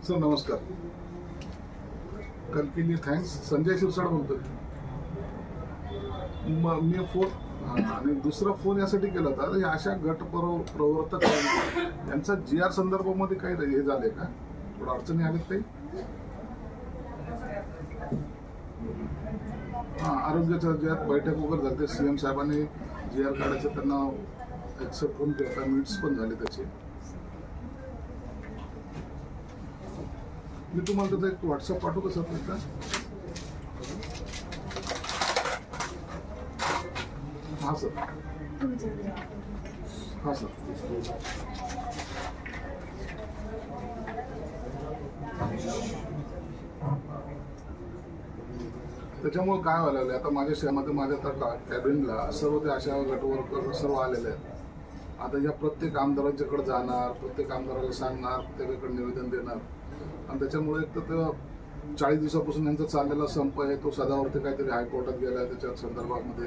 Sir नमस्कार. कल के लिए थँक्स. संजय शिरसाट बोलतोय. मी फोन आणि दुसरा फोन यासाठी केला होता, अशा गट प्रवर्तक यांचा GR संदर्भामध्ये काही हे झाले का, थोडं अडचणी आल्यात काही? आरोग्याच्या ज्यात बैठक वगैरे झाली, CM साहेबांनी GR काढायचं त्यांना एक्सेप्ट पण केला, मीट्स पण झाले त्याचे. मी तुम्हाला त्याचा एक व्हॉट्सअप पाठवू का सर? तुमचा हां सर. हां सर. त्याच्यामुळे काय व्हायला लागलं आता माझ्या शहरामध्ये, माझ्या आता कॅबिनला सर्व ते अशा गट वर्कर सर्व आलेले आहेत. आता या प्रत्येक आमदारांच्याकडे जाणार, प्रत्येक आमदाराला सांगणार, प्रत्येकाकडे निवेदन देणार. आणि त्याच्यामुळे एक तर 40 दिवसापासून यांचा चाललेला संप आहे, तो सदावरती काहीतरी हायकोर्टात गेला त्या संदर्भामध्ये.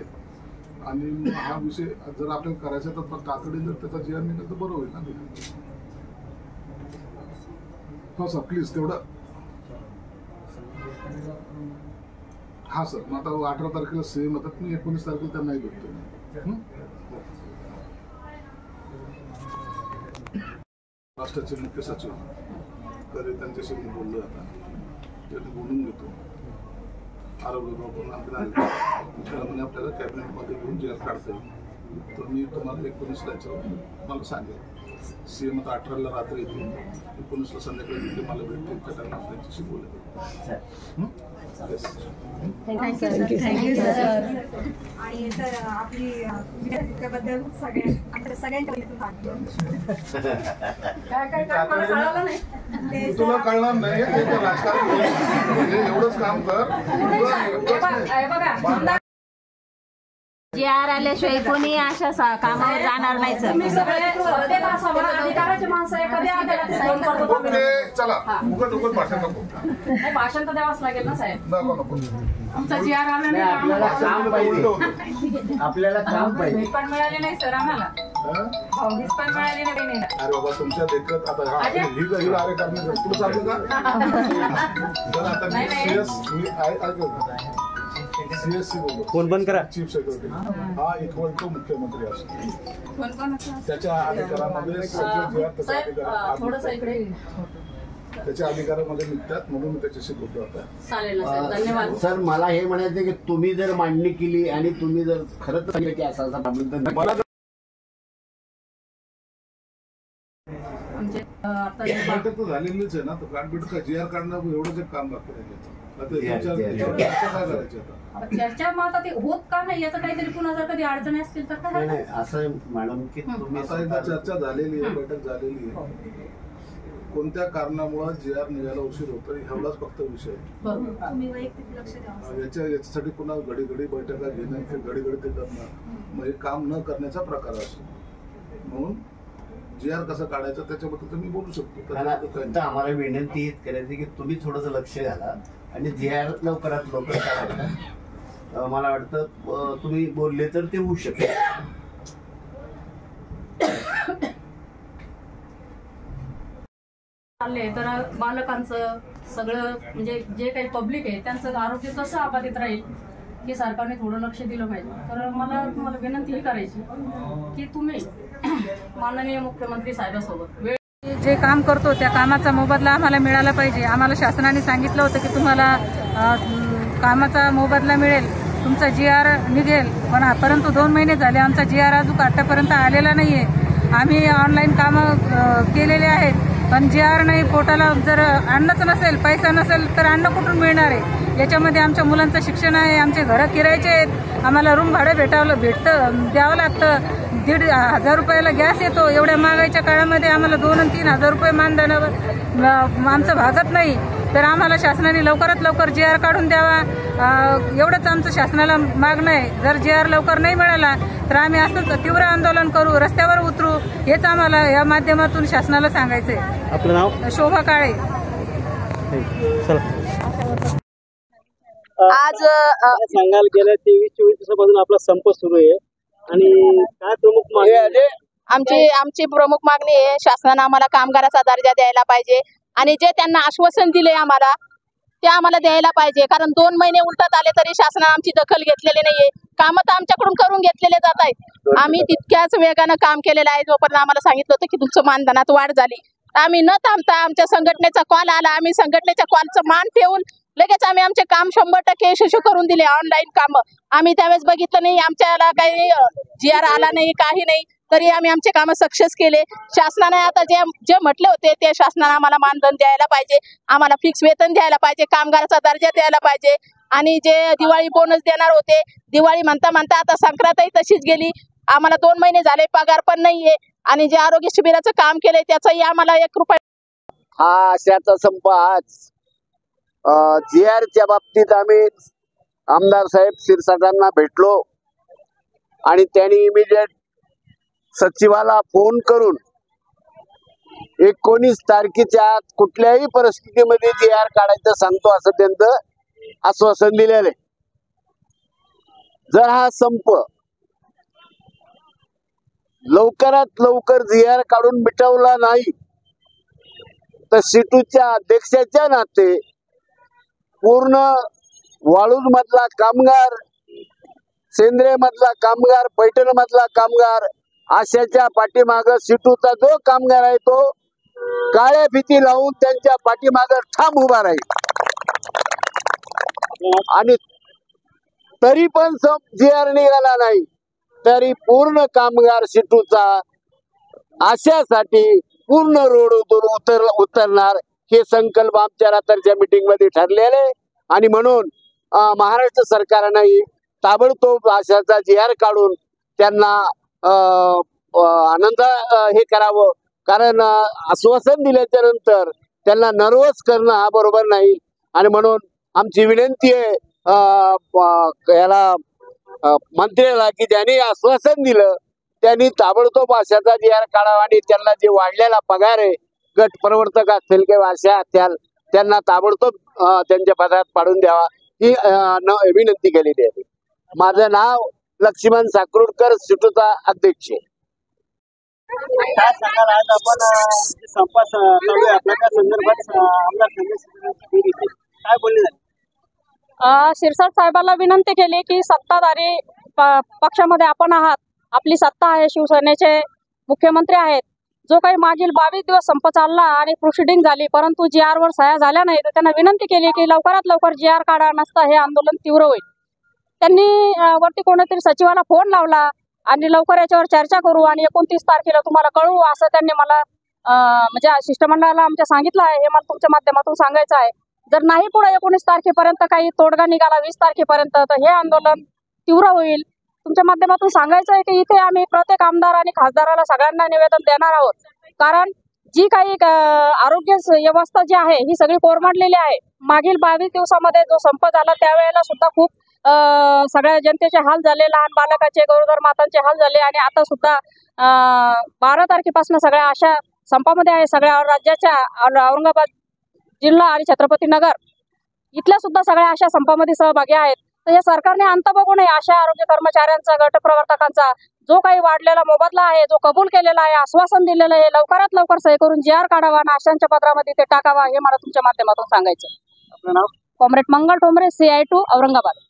आणि हा विषय जर आपल्याला करायचा तर तातडीने जर त्याचा GR निघाला तर बरं होईल ना. हो सर प्लीज तेवढं. हां सर. मग आता 18 तारखेला CM होतात, मी 19 तारखेला त्यांनाही भेटतो. राष्ट्राचे मुख्य सचिव तरी त्यांच्याशी मी बोललो, आता त्यांनी बोलून घेतो. आरोग्य विभागाकडून आपल्याला कॅबिनेटमध्ये घेऊन GR काढता येईल. तर मी तुम्हाला 19ला याच्यावर मला सांगेल. CM आता 18ला रात्री येतील, 19ला संध्याकाळी तिथे मला भेटतील, त्यांना त्यांच्याशी बोलेल. Thank you sir. आणि सर आपली त्याबद्दल तुला कळणार नाही, राजकारण एवढंच काम कर. GR आल्याशिवाय कोणी अशा कामावर जाणार नाही सर. चला उगत भाषण नको. भाषण तर द्यावंच लागेल ना साहेब. नको आमचा GR आला नाही, आपल्याला काम पाहिजे. आपल्याला काम पाहिजे. पण मिळाली नाही सर आम्हाला. भाऊगीज पण मिळाली नाही. अरे बाबा तुमच्या देखत आता ही अरे करणे पुढे चालू का? तर आता मी CSC बोलतो. फोन बंद करा. चीफ सेक्रेटरी हा इक्वल टू मुख्यमंत्री असतो. त्याच्या अधिकारामध्ये त्याच्या अधिकारामध्ये निघतात, म्हणून मी त्याच्याशी बोलतो आता. चालेल धन्यवाद सर. मला हे म्हणायचं की तुम्ही जर मांडणी केली आणि तुम्ही जर खरंच सांगितलं की असा मला बैठक तर झालेलीच आहे ना. तर गाठबेट GR काढणं एवढंच एक काम बाकी राहिलं. चर्चा मग आता ते होत का नाही याचं काहीतरी पुन्हा जर कधी अडचणी असतील तर काय नाही असं मॅडम की तुम्ही आता एकदा चर्चा झालेली आहे, बैठक झालेली आहे. कोणत्या कारणामुळे GR निघायला उशीर होतो एवढाच फक्त विषय. याच्यासाठी पुन्हा घडी बैठका घेणं किंवा घडी ते करणं, मग हे काम न करण्याचा प्रकार असतो. म्हणून GR कसं काढायचं त्याच्याबद्दल तुम्ही बोलू शकतो. आम्हाला विनंती हीच करायची की तुम्ही थोडंसं लक्ष घाला आणि GR लवकरात लवकर काढायला. मला वाटतं तुम्ही बोलले तर ते होऊ शकेल. चालले तर बालकांचं सगळं म्हणजे जे काही पब्लिक आहे त्यांचं आरोग्य कसं अबाधित राहील हे सरकारने थोडं लक्ष दिलं पाहिजे. तर मला तुम्हाला विनंती ही करायची की तुम्ही माननीय मुख्यमंत्री साहेबांसोबत जे काम करतो त्या कामाचा मोबदला आम्हाला मिळाला पाहिजे. आम्हाला शासनाने सांगितलं होतं की तुम्हाला कामाचा मोबदला मिळेल, तुमचा GR निघेल, पण परंतु 2 महिने झाले आमचा GR अजून आतापर्यंत आलेला नाहीये. आम्ही ऑनलाईन कामं केलेले आहेत, पण GR नाही. पोटाला जर अन्नच नसेल, पैसा नसेल तर अन्न कुठून मिळणार आहे? याच्यामध्ये आमच्या मुलांचं शिक्षण आहे, आमचे घरं किरायचे आहेत, आम्हाला रूम भाडं द्यावं लागतं. 1,500 रुपयाला गॅस येतो. एवढ्या महागाईच्या काळामध्ये आम्हाला 2 आणि 3 हजार रुपये मानधनावर आमचं भागत नाही. तर आम्हाला शासनाने लवकरात लवकर GR काढून द्यावा, एवढंच आमचं शासनाला मागणं आहे. जर GR लवकर नाही मिळाला तर आम्ही असंच तीव्र आंदोलन करू, रस्त्यावर उतरू, हेच आम्हाला या माध्यमातून शासनाला सांगायचंय. आपलं नाव? शोभा काळे. आज सांगाल गेल्या 23-24 दिवसापासून आपला संप सुरू आहे आणि काय प्रमुख मागणी? आमची प्रमुख मागणी आहे, शासनानं आम्हाला कामगाराचा दर्जा द्यायला पाहिजे आणि जे त्यांना आश्वासन दिले आम्हाला ते आम्हाला द्यायला पाहिजे. कारण 2 महिने उलटत आले तरी शासनाने आमची दखल घेतलेली नाहीये. कामं तर आमच्याकडून करून घेतलेले जात आहेत. आम्ही तितक्याच वेगानं काम केलेलं आहे. जोपर्यंत आम्हाला सांगितलं होतं की तुमचं मानधनात वाढ झाली, आम्ही न थांबता आमच्या संघटनेचा कॉल आला, आम्ही संघटनेच्या कॉलचं मान ठेवून लगेच आम्ही आमचे काम 100% यशस्वी करून दिले. ऑनलाईन काम आम्ही त्यावेळेस बघितलं नाही, आमच्याला काही GR आला नाही, काही नाही, तरी आम्ही आमचे काम सक्सेस केले. शासनाने आता जे म्हटले होते ते शासनाने आम्हाला मानधन द्यायला पाहिजे, आम्हाला फिक्स वेतन द्यायला पाहिजे, कामगाराचा दर्जा द्यायला पाहिजे. आणि जे दिवाळी बोनस देणार होते, दिवाळी म्हणता म्हणता आता संक्रांतही तशीच गेली. आम्हाला 2 महिने झाले, पगार पण नाहीये. आणि जे आरोग्य शिबिराचं काम केलंय त्याचाही आम्हाला 1 रुपया. हा अशाचा संप आज GRच्या बाबतीत आम्ही आमदार साहेब क्षीरसागरांना भेटलो आणि त्यांनी इमिडिएट सचिवाला फोन करून 19 तारखेच्या आत कुठल्याही परिस्थितीमध्ये GR काढायचं सांगतो असं त्यांचं आश्वासन दिलेलं आहे. जर हा संप लवकरात लवकर GR काढून मिटवला नाही तर सिटूच्या अध्यक्षाच्या नाते पूर्ण वाळूज मधला कामगार, सेंद्रिय मधला कामगार, पैठण मधला कामगार, आशाच्या पाठीमाग सिटूचा जो कामगार आहे तो काळ्या भीती लावून त्यांच्या पाठीमाग ठाम उभा राहील. आणि तरी पण GR निघाला नाही तरी पूर्ण कामगार सिटूचा आशासाठी पूर्ण रोड उतरणार हे संकल्प आमच्या रात्रीच्या मीटिंग मध्ये ठरलेले. आणि म्हणून महाराष्ट्र सरकारने ताबडतोब आशाचा GR काढून त्यांना आनंद हे करावं. कारण आश्वासन दिल्याच्या नंतर त्यांना नर्वस करणं हा बरोबर नाही. आणि म्हणून आमची विनंती आहे याला मंत्र्याला की ज्यांनी आश्वासन दिलं त्यांनी ताबडतोब आशाचा GR काढावा आणि त्यांना जे वाढलेला पगार आहे गट प्रवर्तक असतील किंवा आशा त्यांना ताबडतोब त्यांच्या पदात पाडून द्यावा ही विनंती केलेली आहे. माझं नाव लक्ष्मण साकरुडकर, सिटूचा अध्यक्ष. काय सांगाल आज आपण संप चालू आहे आपल्या त्या संदर्भात आमदार काय बोलले झाले? शिरसाट साहेबांना विनंती केली की सत्ताधारी पक्षामध्ये आपण आहात, आपली सत्ता आहे, शिवसेनेचे मुख्यमंत्री आहेत. जो काही मागील 22 दिवस संप चालला आणि प्रोसिडिंग झाली परंतु GR वर सह्या झाल्या नाही, तर त्यांना विनंती केली की लवकरात लवकर GR काढा, नसता हे आंदोलन तीव्र होईल. त्यांनी वरती कोणीतरी सचिवाला फोन लावला आणि लवकर याच्यावर चर्चा करू आणि 29 तारखेला तुम्हाला कळवू असं त्यांनी मला म्हणजे शिष्टमंडळाला आमच्या सांगितलं आहे. हे मला तुमच्या माध्यमातून सांगायचं आहे. जर नाही पुढे 19 तारखेपर्यंत काही तोडगा निघाला 20 तारखेपर्यंत तर हे आंदोलन तीव्र होईल. तुमच्या माध्यमातून सांगायचं आहे की इथे आम्ही प्रत्येक आमदार आणि खासदाराला सगळ्यांना निवेदन देणार आहोत. कारण जी काही आरोग्य व्यवस्था जी आहे ही सगळी कोरमाडलेली आहे. मागील 22 दिवसामध्ये जो संप झाला त्यावेळेला सुद्धा खूप सगळ्या जनतेचे हाल झाले, लहान बालकाचे, गरोदर मातांचे हाल झाले आणि आता सुद्धा 12 तारखेपासून सगळ्या अशा संपामध्ये आहे. सगळ्या राज्याच्या औरंगाबाद जिल्हा आणि छत्रपती नगर इथल्या सुद्धा सगळ्या अशा संपामध्ये सहभागी आहेत. तर या सरकारने अंत बघू नये अशा आरोग्य कर्मचाऱ्यांचा, गट प्रवर्तकांचा जो काही वाढलेला मोबदला आहे, जो कबूल केलेला आहे, आश्वासन दिलेलं आहे, लवकरात लवकर सही करून GR काढावा आणि आशांच्या पत्रामध्ये ते टाकावा हे मला तुमच्या माध्यमातून सांगायचं. आपलं नाव? कॉम्रेड मंगल ठोंबरे, CI2 औरंगाबाद.